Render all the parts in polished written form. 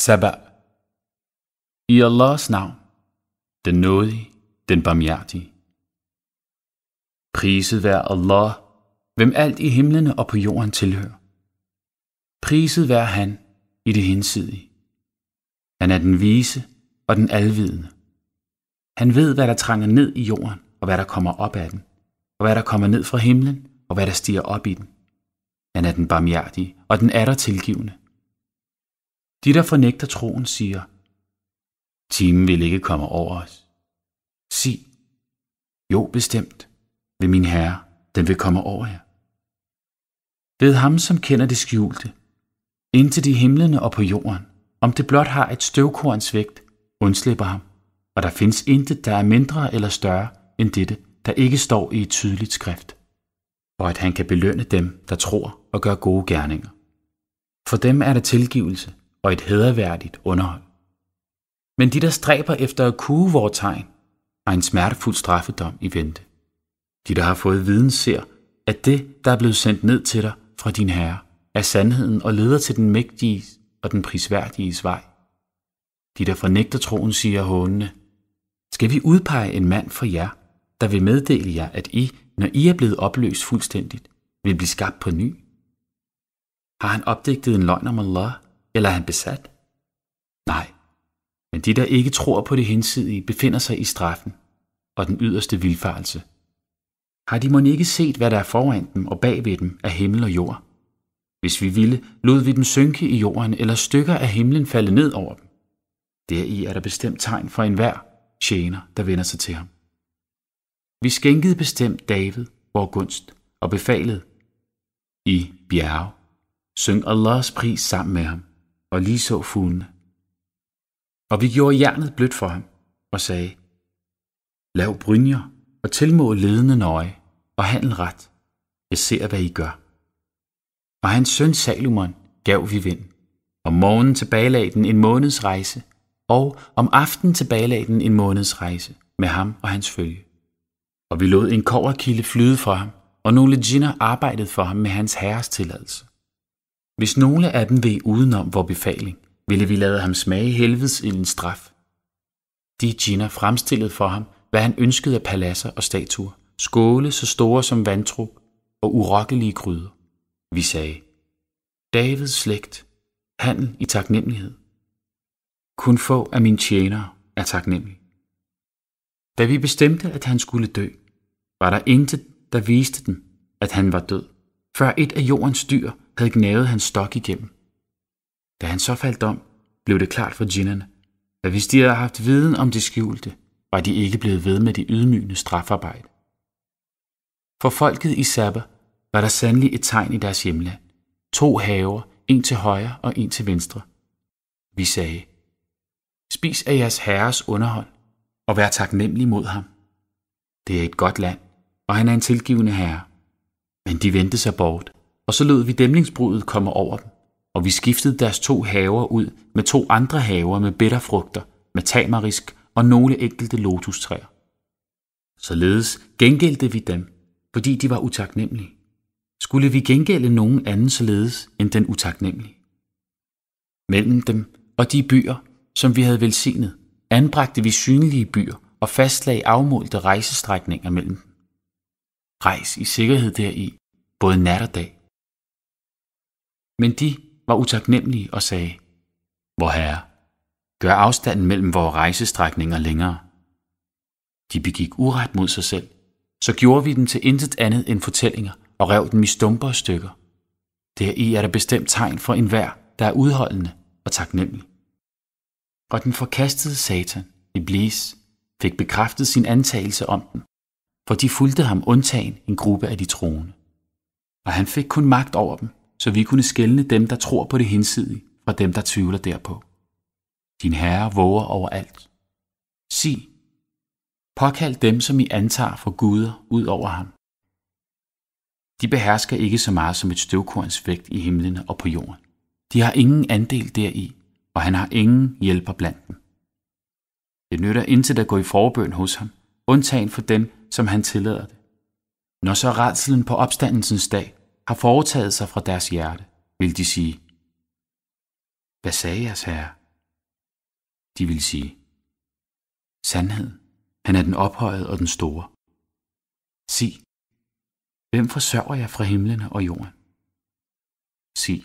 Saba. I Allahs navn, den nådige, den barmhjertige. Priset være Allah, hvem alt i himlene og på jorden tilhører. Priset være han i det hinsidige. Han er den vise og den alvidende. Han ved, hvad der trænger ned i jorden, og hvad der kommer op af den, og hvad der kommer ned fra himlen, og hvad der stiger op i den. Han er den barmhjertige, og den atter tilgivende. De, der fornægter troen, siger, timen vil ikke komme over os. Sig, jo bestemt, ved min Herre, den vil komme over jer. Ved ham, som kender det skjulte, indtil de himlene og på jorden, om det blot har et støvkorns vægt, undslipper ham, og der findes intet, der er mindre eller større end dette, der ikke står i et tydeligt skrift, og at han kan belønne dem, der tror og gør gode gerninger. For dem er der tilgivelse og et hæderværdigt underhold. Men de, der stræber efter at kue vores tegn, har en smertefuld straffedom i vente. De, der har fået viden, ser, at det, der er blevet sendt ned til dig fra din Herre, er sandheden og leder til den mægtiges og den prisværdiges vej. De, der fornægter troen, siger hånende, skal vi udpege en mand for jer, der vil meddele jer, at I, når I er blevet opløst fuldstændigt, vil blive skabt på ny? Har han opdigtet en løgn om Allah, eller er han besat? Nej, men de, der ikke tror på det hinsidige, befinder sig i straffen og den yderste vildfarelse. Har de mon ikke set, hvad der er foran dem og bagved dem af himmel og jord? Hvis vi ville, lod vi dem synke i jorden, eller stykker af himlen falde ned over dem. Deri er der bestemt tegn for enhver tjener, der vender sig til ham. Vi skænkede bestemt David vor gunst og befalede i bjerge, syng Allahs pris sammen med ham, og lige så fuglene. Og vi gjorde jernet blødt for ham og sagde, lav brynjer og tilmål ledende nøje og handel ret. Jeg ser, hvad I gør. Og hans søn Salomon gav vi vind. Om morgenen tilbagelagde den en måneds rejse, og om aftenen tilbagelagde den en måneds rejse med ham og hans følge. Og vi lod en kobberkilde flyde for ham, og nogle djinner arbejdede for ham med hans herres tilladelse. Hvis nogle af dem ved udenom vor befaling, ville vi lade ham smage helvedesildens straf. De djinner fremstillede for ham, hvad han ønskede af paladser og statuer, skåle så store som vantrup og urokkelige gryder. Vi sagde, Davids slægt, handel i taknemmelighed. Kun få af mine tjenere er taknemmelige. Da vi bestemte, at han skulle dø, var der intet, der viste dem, at han var død, før et af jordens dyr havde gnavet hans stok igennem. Da han så faldt om, blev det klart for djinnerne, at hvis de havde haft viden om det skjulte, var de ikke blevet ved med det ydmygende strafarbejde. For folket i Saba var der sandelig et tegn i deres hjemland. 2 haver, en til højre og en til venstre. Vi sagde, spis af jeres herres underhold og vær taknemmelig mod ham. Det er et godt land, og han er en tilgivende herre. Men de vendte sig bort, og så lod vi dæmningsbruddet komme over dem, og vi skiftede deres 2 haver ud med 2 andre haver med bitterfrugter, med tamarisk og nogle enkelte lotustræer. Således gengældte vi dem, fordi de var utaknemmelige. Skulle vi gengælde nogen anden således end den utaknemmelige? Mellem dem og de byer, som vi havde velsignet, anbragte vi synlige byer og fastlagde afmålte rejsestrækninger mellem dem. Rejs i sikkerhed deri, både nat og dag. Men de var utaknemmelige og sagde, vor Herre, gør afstanden mellem vores rejsestrækninger længere. De begik uret mod sig selv, så gjorde vi dem til intet andet end fortællinger og rev dem i stumper og stykker. Deri er der bestemt tegn for enhver, der er udholdende og taknemmelig. Og den forkastede Satan, Iblis, fik bekræftet sin antagelse om dem, for de fulgte ham undtagen en gruppe af de troende. Og han fik kun magt over dem, så vi kunne skelne dem, der tror på det hinsidige, fra dem, der tvivler derpå. Din Herre våger over alt. Sig, påkald dem, som I antager for guder ud over ham. De behersker ikke så meget som et støvkorns vægt i himlene og på jorden. De har ingen andel deri, og han har ingen hjælper blandt dem. Det nytter intet at gå i forbøn hos ham, undtagen for dem, som han tillader det. Når så rædselen på opstandelsens dag har foretaget sig fra deres hjerte, vil de sige, hvad sagde jeres herre, De vil sige: Sandheden, han er den ophøjede og den store. Sig: Hvem forsørger jer fra himlene og jorden? Sig: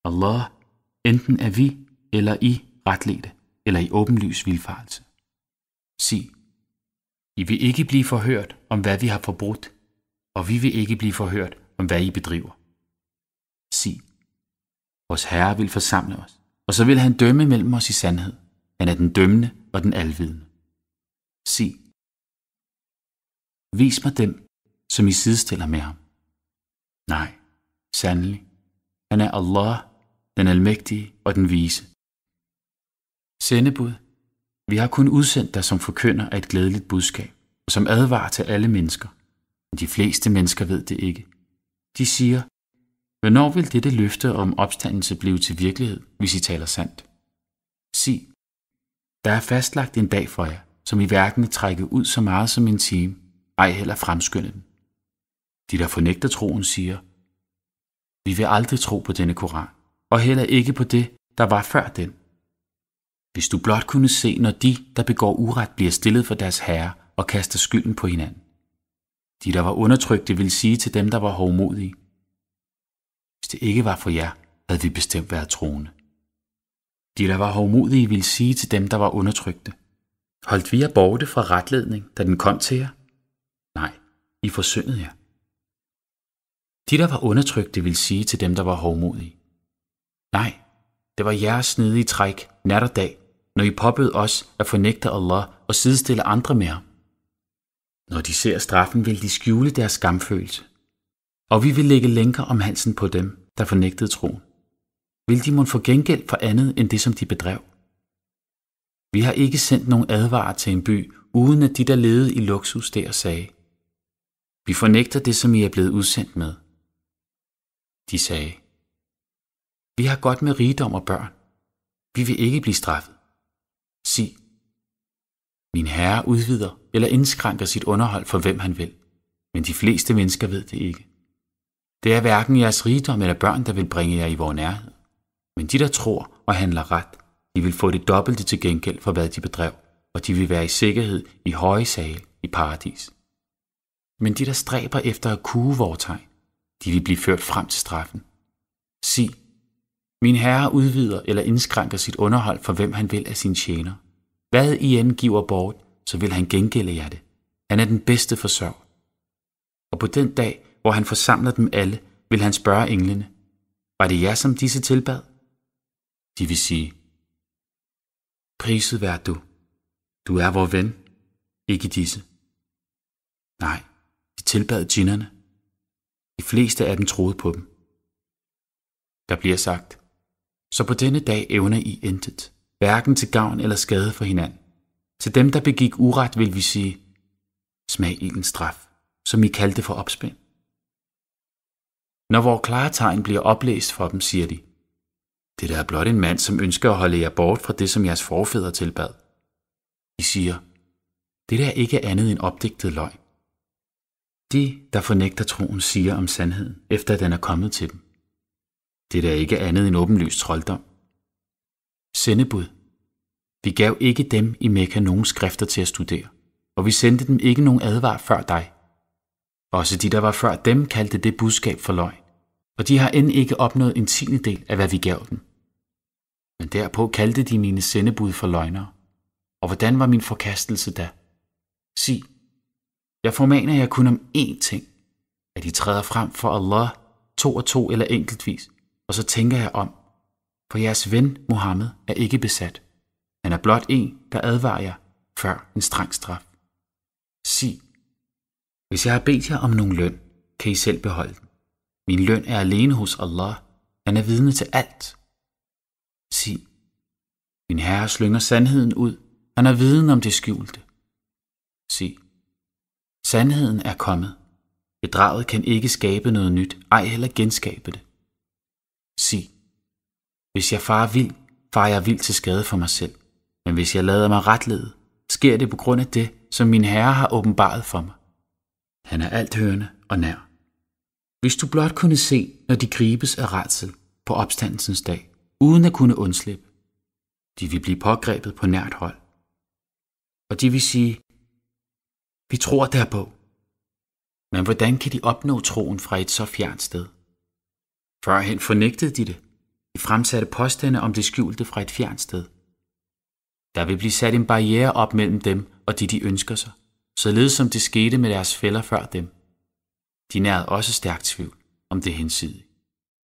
Allah, enten er vi eller I retledte, eller i åbenlys vildfarelse. Sig: I vil ikke blive forhørt om, hvad vi har forbrudt, og vi vil ikke blive forhørt om, hvad I bedriver. Sig: Vores Herre vil forsamle os, og så vil han dømme mellem os i sandhed. Han er den dømmende og den alvidende. Sig: Vis mig dem, som I sidestiller med ham. Nej, sandelig, han er Allah, den almægtige og den vise. Sendebud, vi har kun udsendt dig som forkynder af et glædeligt budskab, og som advarer til alle mennesker. Men de fleste mennesker ved det ikke. De siger: Hvornår vil dette løfte om opstandelse blive til virkelighed, hvis I taler sandt? Sig: Der er fastlagt en dag for jer, som I hverken vil trække ud så meget som en time, ej heller fremskynde den. De, der fornægter troen, siger: Vi vil aldrig tro på denne Koran, og heller ikke på det, der var før den. Hvis du blot kunne se, når de, der begår uret, bliver stillet for deres herre og kaster skylden på hinanden. De, der var undertrykte, ville sige til dem, der var hovmodige: Hvis det ikke var for jer, havde vi bestemt været troende. De, der var hovmodige, ville sige til dem, der var undertrykte: Holdt vi jer borte fra retledning, da den kom til jer? Nej, I forsyndede jer. De, der var undertrykte, ville sige til dem, der var hovmodige: Nej, det var jeres snedige træk, nat og dag, når I påbød os at fornægte Allah og sidestille andre med ham. Når de ser straffen, vil de skjule deres skamfølelse, og vi vil lægge lænker om halsen på dem, der fornægtede troen. Vil de mon få gengæld for andet end det, som de bedrev? Vi har ikke sendt nogen advarer til en by, uden at de, der levede i luksus der, sagde: Vi fornægter det, som I er blevet udsendt med. De sagde: Vi har godt med rigdom og børn. Vi vil ikke blive straffet. Sig: Min Herre udvider eller indskrænker sit underhold for hvem han vil, men de fleste mennesker ved det ikke. Det er hverken jeres rigdom eller børn, der vil bringe jer i vor nærhed. Men de, der tror og handler ret, de vil få det dobbelte til gengæld for, hvad de bedrev, og de vil være i sikkerhed i høje sale i paradis. Men de, der stræber efter at kue vores tegn, de vil blive ført frem til straffen. Sig: Min Herre udvider eller indskrænker sit underhold for hvem han vil af sine tjener. Hvad I end giver bort, så vil han gengælde jer det. Han er den bedste forsørger. Og på den dag, hvor han forsamler dem alle, vil han spørge englene: Var det jer, som disse tilbad? De vil sige: Priset vær du. Du er vor ven, ikke disse. Nej, de tilbad djinnerne. De fleste af dem troede på dem. Der bliver sagt: Så på denne dag evner I intet, hverken til gavn eller skade for hinanden. Til dem, der begik uret, vil vi sige: Smag ildens straf, som I kaldte for opspind. Når vores klare tegn bliver oplæst for dem, siger de: Det der er blot en mand, som ønsker at holde jer bort fra det, som jeres forfædre tilbad. De siger: Det der er ikke andet end opdigtet løgn. De, der fornægter troen, siger om sandheden, efter den er kommet til dem: Det der er ikke andet end åbenlys trolddom. Sendebud, vi gav ikke dem i Mekka nogen skrifter til at studere, og vi sendte dem ikke nogen advar før dig. Også de, der var før dem, kaldte det budskab for løgn, og de har end ikke opnået en tiendedel af, hvad vi gav dem. Men derpå kaldte de mine sendebud for løgnere. Og hvordan var min forkastelse da? Sig: Jeg formaner jer kun om én ting, at I træder frem for Allah, 2 og 2 eller enkeltvis, og så tænker jeg om, for jeres ven Muhammed er ikke besat. Han er blot en, der advarer jer før en streng straf. Sig: Hvis jeg har bedt jer om nogen løn, kan I selv beholde den. Min løn er alene hos Allah. Han er vidne til alt. Sig: Min Herre slynger sandheden ud. Han er viden om det skjulte. Sig: Sandheden er kommet. Bedraget kan ikke skabe noget nyt, ej heller genskabe det. Sig: Hvis jeg farer jeg vild til skade for mig selv. Men hvis jeg lader mig retlede, sker det på grund af det, som min Herre har åbenbaret for mig. Han er althørende og nær. Hvis du blot kunne se, når de gribes af rædsel på opstandelsens dag, uden at kunne undslippe. De vil blive pågrebet på nært hold. Og de vil sige, vi tror derpå. Men hvordan kan de opnå troen fra et så fjernt sted? Førhen fornægtede de det. De fremsatte påstande om det skjulte fra et fjernt sted. Der vil blive sat en barriere op mellem dem og de ønsker sig, således som det skete med deres fæller før dem. De nærede også stærk tvivl om det hinsidige.